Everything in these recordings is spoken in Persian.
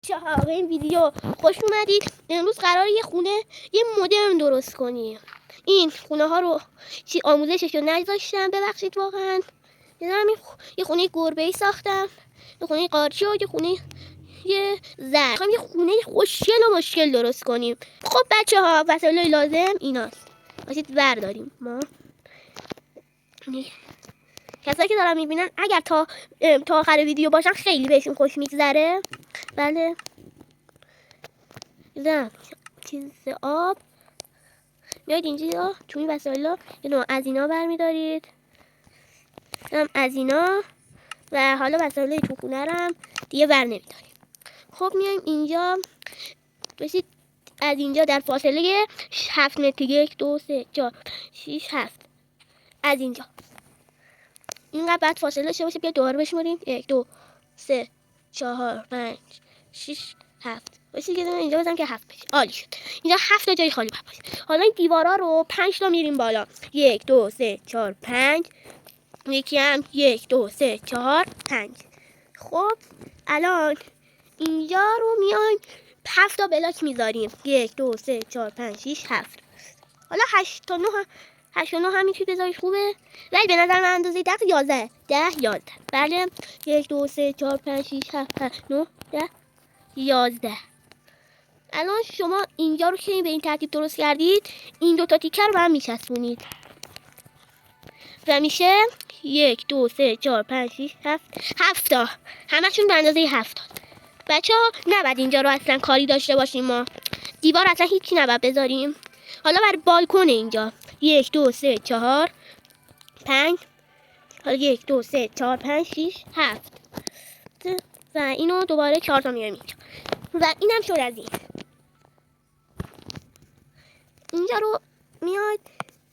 بچه‌ها به این ویدیو خوش اومدید. امروز قراره یه مدرن درست کنیم. این خونه ها رو آموزشش رو نذاشتم، ببخشید واقعا. یه خونه گربه‌ای ساختم، یه خونه قارچی و یه زرد. میخوایم یه خونه خوشگل و مشکل درست کنیم. خب بچه‌ها وسایل لازم ایناست. باشید برداریم. ما کسایی که دارن میبینن اگر تا آخر ویدیو باشن خیلی بهشون خوش میگذره. بله چیز آب میاید اینجا توی وسایل یه نوع از اینا برمیدارید، از اینا و حالا وسایل تو خونه رو هم دیگه بر نمیداریم. خب میایم اینجا بشید از اینجا در فاصله 7 متر 1 2 3 4 6 7 از اینجا اینقدر بعد فاصله داشته باشه. بیا دوباره بشماریم 1 2 3 4 5 6 7 باشه که اینجا بزنم که 7 بشه. عالی شد. اینجا 7 تا جای خالی باشه. حالا این دیوارا رو 5 تا میریم بالا. 1 2 3 4 5 یکی هم 1 2 3 4 5. خب الان اینجا رو میایم 7 تا بلاک میذاریم. 1 2 3 4 5 6 7. حالا 8 تا 9 8 و 9 هم میتونی بذاری خوبه، ولی به نظر من اندازه 10 11 11. بله 1 2 3 4 5 6 7 8 9 10 11. الان شما اینجا رو که به این ترتیب درست کردید، این دوتا تیکه رو به هم میچسبونید و میشه 1 2 3 4 5 6 7 تا، همشون به اندازه 7 تا. بچه ها نباید اینجا رو اصلا کاری داشته باشیم، ما دیوار اصلا هیچی نباید بذاریم. حالا برای بالکن اینجا 1 2 3 4 5 حالا 1 2 3 4 5 6 7 و اینو دوباره 4 تا میاریم اینجا و اینم شد از اینجا رو میاد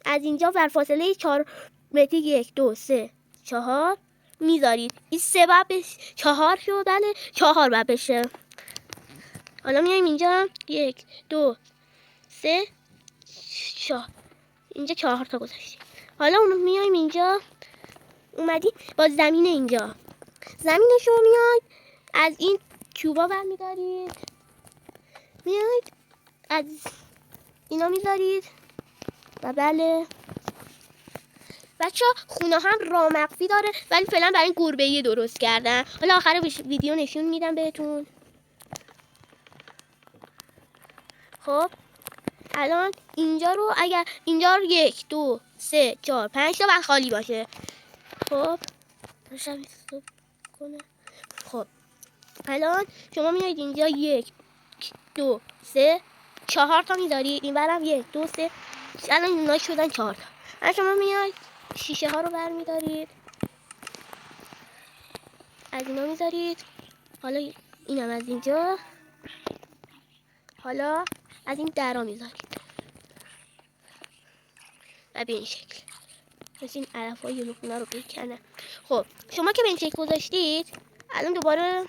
از اینجا بر فاصله 4 متر 1 2 3 4 میذارید. این 3 باید بشه 4 شد. بله 4 باید بشه. حالا میایم اینجا 1 2 3 4 اینجا 4 تا گذاشتیم. حالا اون میایم اینجا اومدی با زمین اینجا زمینشو میاد از این چوبا برمیدارید، میاید از اینا میذارید و بله بچه ها خونه هم راه مخفی داره، ولی فعلا برای این گربه‌ای درست کردن. حالا آخر ویدیو نشون میدم بهتون. خب الان اینجا رو اگر اینجا رو 1 2 3 4 5 تا خالی باشه. خب خب الان شما میایید اینجا 1 2 3 4 تا میذارید، این برم 1 2 3 الان اینا شدن 4 تا. الان شما میایید شیشه ها رو برمیدارید، از اینا میذارید. حالا اینم از اینجا، حالا از این درا میذارید و به این شکل مثل این علف های یونوخونه رو بکنه. خب شما که به این شکل گذاشتید الان دوباره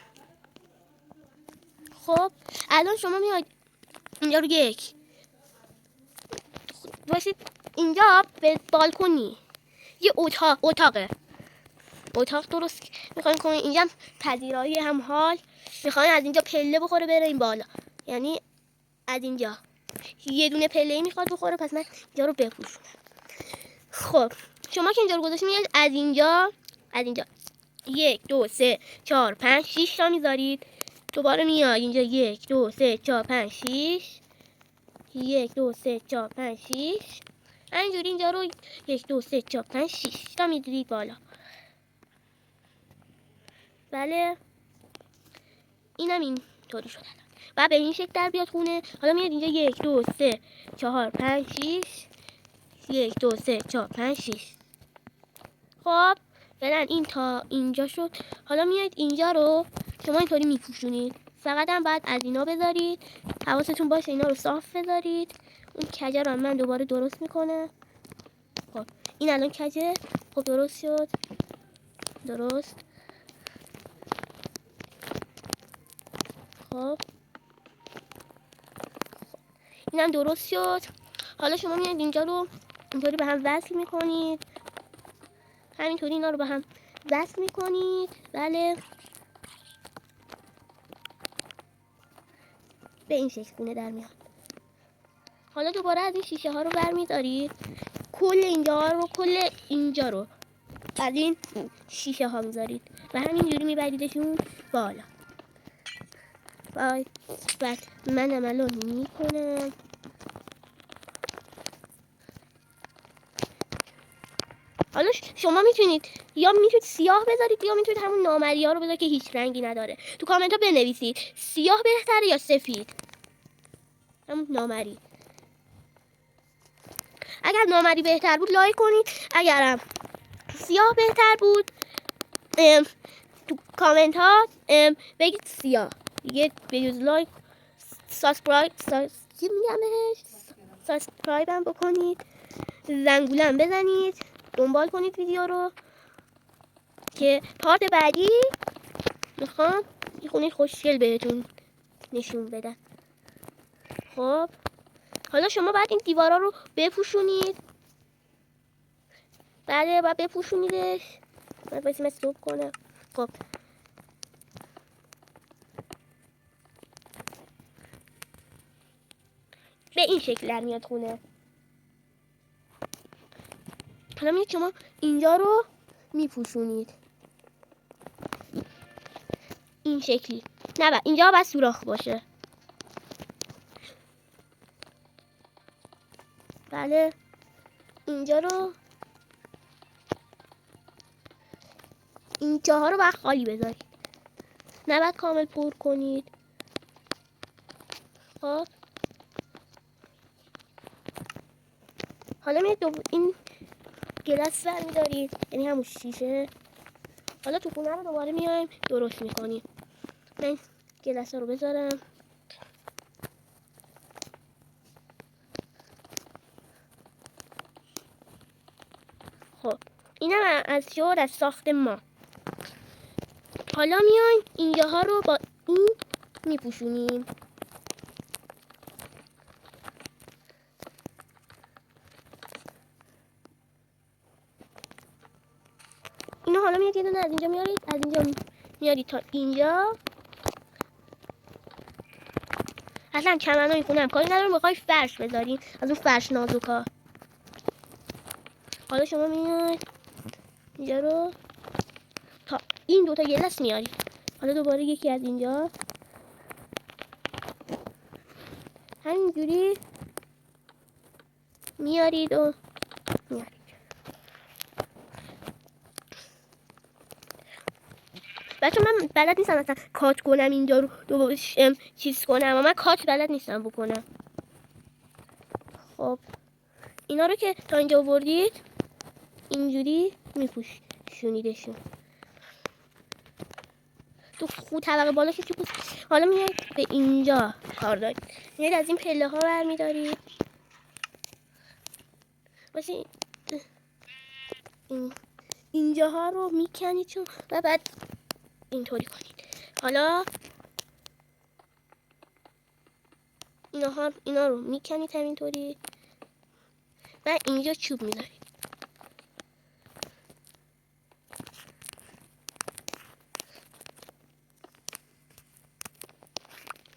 خب الان شما میاید اینجا رو 1 باشید اینجا به بالکنی یه اتاق درست میخوایم کنیم. اینجا هم پذیرایی هم حال میخوایم از اینجا پله بخوره بره این بالا، یعنی از اینجا یه دونه پله میخواد بخوره، پس من اینجا رو بپوشونم. خب شما که اینجا رو گذاشتید میاد از اینجا 1 2 3 4 5 6 تا میذارید. دوباره میاد اینجا 1 2 3 4 5 6 1 2 3 4 5 6 اینجوری اینجا رو 1 2 3 4 5 6 تا میذارید بالا. بله اینم این طوری شد و به این شکل در بیاد خونه. حالا میاد اینجا 1 2 3 4 5 6 1 2 3 4 5 6. خب فعلا این تا اینجا شد. حالا میاد اینجا رو شما اینطوری میپوشونید، فقط هم باید از اینا بذارید، حواستون باشه اینا رو صاف بذارید. اون کجه رو من دوباره درست میکنه. خب این الان کجه خب درست شد، درست. خب اینم درست شد. حالا شما میاد اینجا رو اینطوری به هم وصل میکنید، همینطوری اینا رو به هم وصل میکنید. بله به این شکل خونه در میاد. حالا دوباره از این شیشه ها رو برمیدارید، کل اینجا رو، کل اینجا رو از این شیشه ها میذارید و همینجوری میبریدشون بالا. بعد منم الان میکنم. حالا شما میتونید سیاه بذارید یا میتونید همون نامری ها رو بذارید که هیچ رنگی نداره. تو کامنت ها بنویسید سیاه بهتره یا سفید. همون نامری. اگر نامری بهتر بود لایک کنید، اگرم سیاه بهتر بود تو کامنت ها بگید سیاه. دیگه به جز لایک سابسکرایب چی میگم بهش؟ سابسکرایب هم بکنید، زنگوله بزنید، دنبال کنید ویدیو رو که پارت بعدی میخوام یه خونه خوشگل بهتون نشون بدم. خب حالا شما باید این دیوارا رو بپوشونید. بله باید بپوشونیدش. من باید استوب کنم. خب به این شکل در میاد خونه. حالا میاد شما اینجا رو میپوشونید این شکلی. نه اینجا باید سوراخ باشه. بله اینجا رو، این جاها رو باید خالی بذارید، نه باید کامل پر کنید. خب حالا میاد این گلاس برمیدارید، یعنی همون شیشه. حالا تو خونه رو دوباره میایم درست میکنیم. من گلاس رو بذارم. خب اینم از شور از ساخت ما. حالا میایم اینجاها رو با این میپوشونیم. اینو حالا میاد یه دونه از اینجا میارید، از اینجا میارید تا اینجا. اصلا چمنای خونم کاری ندارم، میخوای فرش بذاریم از اون فرش نازوکا. حالا شما میاد اینجا رو تا این دوتا گلاس میارید. حالا دوباره یکی از اینجا همینجوری میارید و میارید. بچه من بلد نیستم مثلا کات کنم اینجا رو دوباره چیز کنم، و من کات بلد نیستم بکنم. خب اینا رو که تا اینجا آوردید اینجوری میپوشونیدشون تو خود طبقه بالاش چی بود. حالا میاد به اینجا کار دارید، میاد از این پله ها برمیدارید واسه اینجاها رو میکنید چون و بعد اینطوری کنید. حالا اینا رو میکنید همینطوری و اینجا چوب میذارید.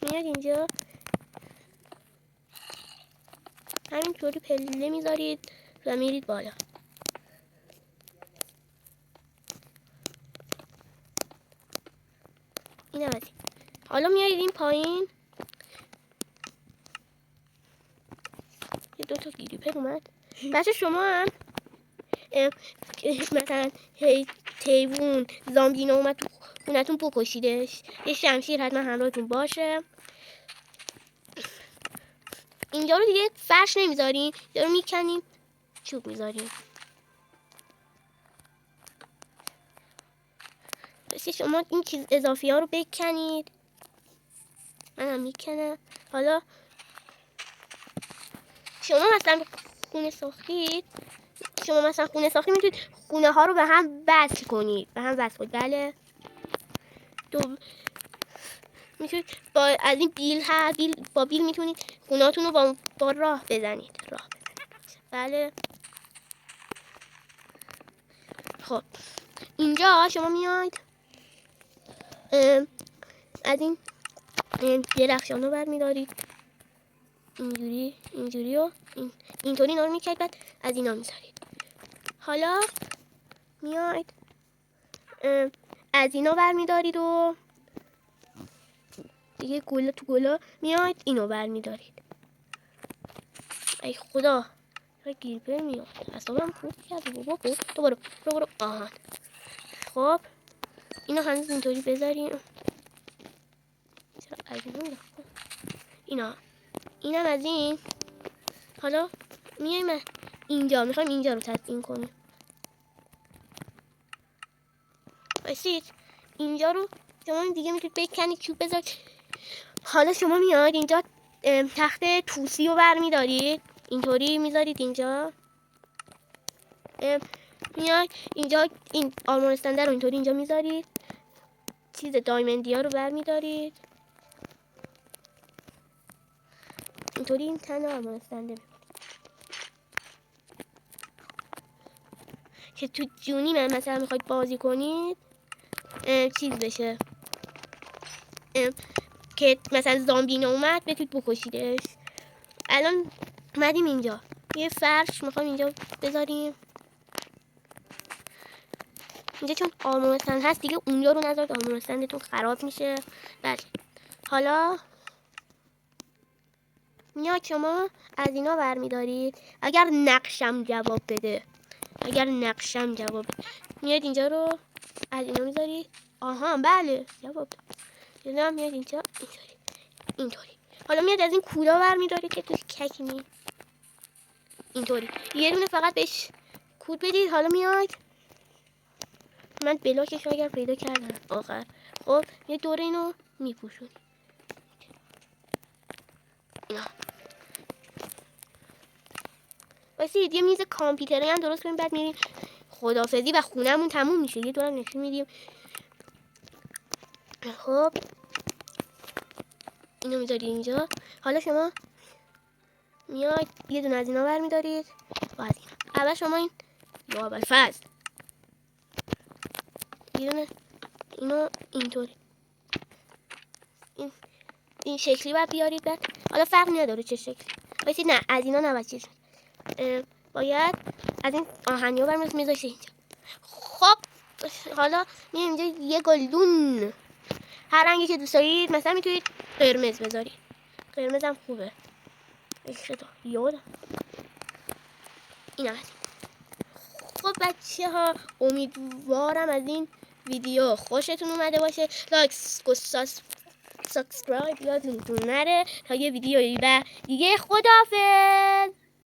میاد اینجا همینطوری پله میذارید و میرید بالا. این هم از این. حالا میارید این پایین. یه دوتا گیریپر اومد. بچه شما هم مثلا تیوون زامبینا اومد تو خونتون بکشیدش، یه شمشیر حتما همراهتون باشه. اینجا رو دیگه فرش نمیذاریم، اینجا رو میکنیم چوب میذاریم. بسید شما این چیز اضافی ها رو بکنید. من هم میکنم. حالا شما مثلا خونه ساختید میتونید خونه ها رو به هم وصل کنید. بله میتونید از این با بیل میتونید خونه هاتون رو با راه بزنید. بله خب اینجا شما میاید از این درخشان رو برمیدارید اینجوری و اینطوری اینا رو میکرد، بعد از اینا میذارید. حالا میاید از اینا برمیدارید و دیگه گلا تو گلا میاید اینو برمیدارید. ای خدا گیرپر میاد، اصابم خوب کرد بابا. تو برو آهان. خب اینا هنوز اینطوری بذاریم. چرا از اینا اینم از این. حالا میایم اینجا، میخوایم اینجا رو تزیین کنیم. بسید اینجا رو شما دیگه میتونید بکنید چوب بذارید. حالا شما میاد اینجا تخت توسی رو برمیدارید، اینطوری میذارید اینجا. میاد اینجا این آرمور استنده رو اینطوری اینجا میذارید. چیز دایمندی ها رو برمیدارید اینطوری. این تن آرمور استنده که تو جونی من مثلا میخواید بازی کنید چیز بشه که مثلا زامبی اومد بتونید بکشیدش. الان اومدیم اینجا یه فرش میخوایم اینجا بذاریم. اینجا چون آرمور استند هست دیگه اونجا رو نذارید، آرمور استندتون خراب میشه. بله حالا میاد شما از اینا برمیدارید. اگر نقشم جواب بده میاد اینجا رو از اینا میذارید. آها بله جواب داد. میاد اینجا اینطوری. حالا میاد از این کولا برمیدارید که توش ککی می اینطوری یه دونه فقط بهش کود بدید. حالا میاد من بلاکش اگر پیدا کردم آخر. خب یه دوره اینو میپوشونید اینا. واسید یه میز کامپیوتری هم درست کنیم، بعد میریم خدافظی و خونهمون تموم میشه. یه دورم نشون میدیم. خب اینو میذارید اینجا. حالا شما میاد یه دونه از اینا برمیدارید و از اینا. اول شما این یا اول فاز یه دونه اینو اینطوری این شکلی باید بیارید. بعد حالا فرق نداره چه شکلی بایستید. نه از اینا نباید چیز باید از این آهنی ها برمیدارید میذاشته اینجا. خب حالا میریم اینجا یه گلدون هر رنگی که دوست دارید. مثلا میتونید قرمز بذارید، قرمز هم خوبه. خدا یادم اینا. خب بچه ها امیدوارم از این ویدیو خوشتون اومده باشه. لایک سابسکرایب یادتون نره تا یه ویدیویی و دیگه. خداحافظ.